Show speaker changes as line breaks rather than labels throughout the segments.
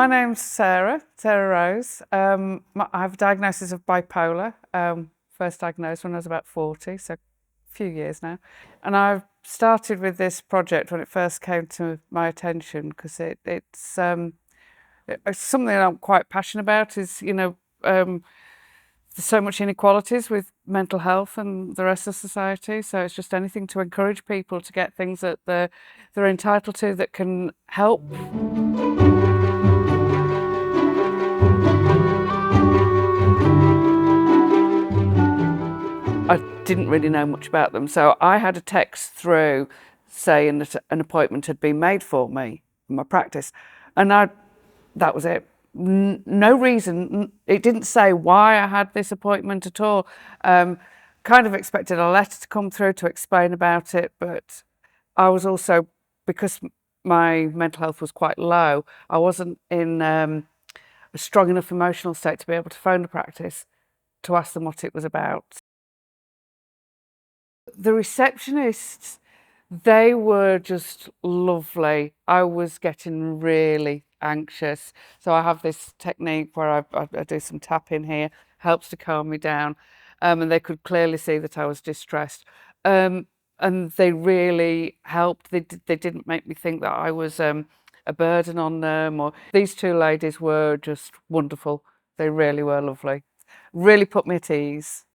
My name's Sarah Rose. I have a diagnosis of bipolar, first diagnosed when I was about 40, so a few years now. And I started with this project when it first came to my attention because it's something that I'm quite passionate about is, there's so much inequalities with mental health and the rest of society. So it's just anything to encourage people to get things that they're entitled to that can help. I didn't really know much about them. So I had a text through saying that an appointment had been made for me in my practice. And that was it. No reason. It didn't say why I had this appointment at all. Kind of expected a letter to come through to explain about it. But I was also, because my mental health was quite low, I wasn't in a strong enough emotional state to be able to phone the practice to ask them what it was about. The receptionists, they were just lovely. I was getting really anxious. So I have this technique where I do some tapping here, helps to calm me down. And they could clearly see that I was distressed. And they really helped. They didn't make me think that I was a burden on them. Or these two ladies were just wonderful. They really were lovely. Really put me at ease.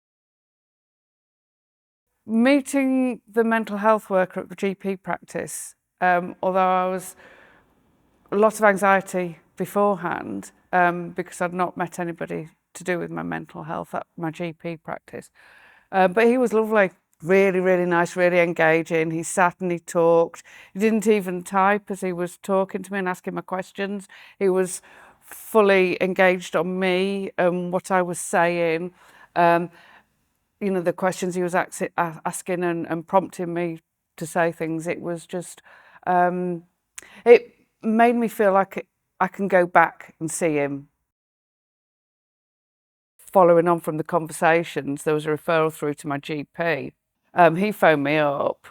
Meeting the mental health worker at the GP practice, although I was a lot of anxiety beforehand because I'd not met anybody to do with my mental health at my GP practice. But he was lovely, really, really nice, really engaging. He sat and he talked. He didn't even type as he was talking to me and asking my questions. He was fully engaged on me and what I was saying. The questions he was asking and prompting me to say things, it was just, it made me feel like I can go back and see him. Following on from the conversations, there was a referral through to my GP. He phoned me up,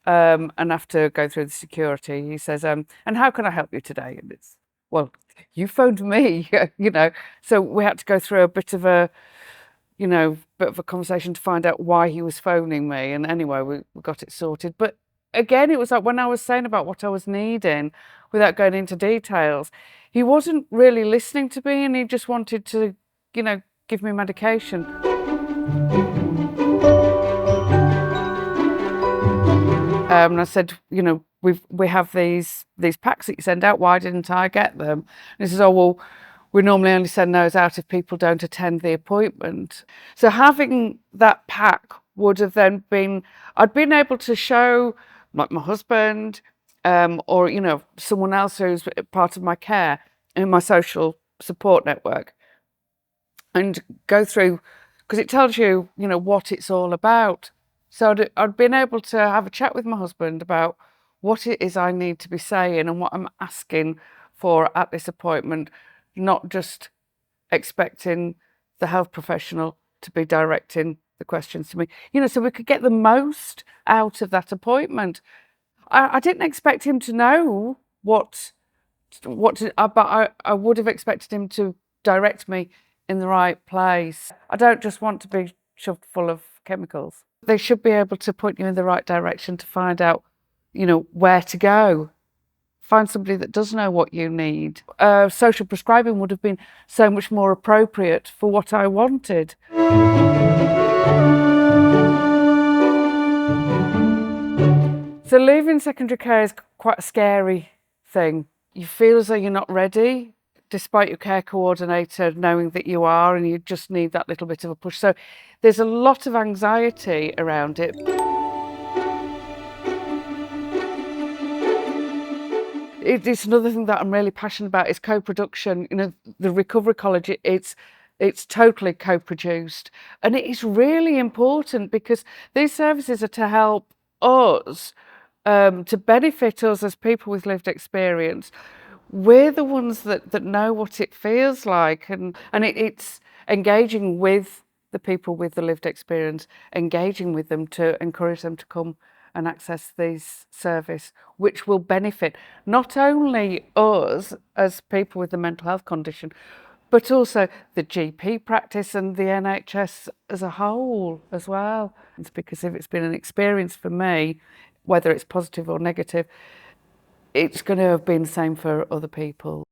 and after going through the security, he says, and how can I help you today? And it's, well, you phoned me, So we had to go through a bit of a conversation to find out why he was phoning me. And anyway, we got it sorted. But again, it was like when I was saying about what I was needing, without going into details, he wasn't really listening to me and he just wanted to, give me medication. And I said, we have these packs that you send out. Why didn't I get them? And he says, oh, well, we normally only send those out if people don't attend the appointment. So having that pack would have then been, I'd been able to show like my husband or, someone else who's part of my care in my social support network and go through, because it tells you, what it's all about. So I'd been able to have a chat with my husband about what it is I need to be saying and what I'm asking for at this appointment, not just expecting the health professional to be directing the questions to me, so we could get the most out of that appointment. I didn't expect him to know but I would have expected him to direct me in the right place. I don't just want to be shoved full of chemicals. They should be able to point you in the right direction to find out, where to go. Find somebody that does know what you need. Social prescribing would have been so much more appropriate for what I wanted. So leaving secondary care is quite a scary thing. You feel as though you're not ready, despite your care coordinator knowing that you are, and you just need that little bit of a push. So there's a lot of anxiety around it. It's another thing that I'm really passionate about is co-production. The Recovery College, it's totally co-produced, and it is really important because these services are to help us, to benefit us as people with lived experience. We're the ones that know what it feels like, and it's engaging with the people with the lived experience, engaging with them to encourage them to come and access these service, which will benefit not only us as people with a mental health condition, but also the GP practice and the NHS as a whole as well. It's because if it's been an experience for me, whether it's positive or negative, it's going to have been the same for other people.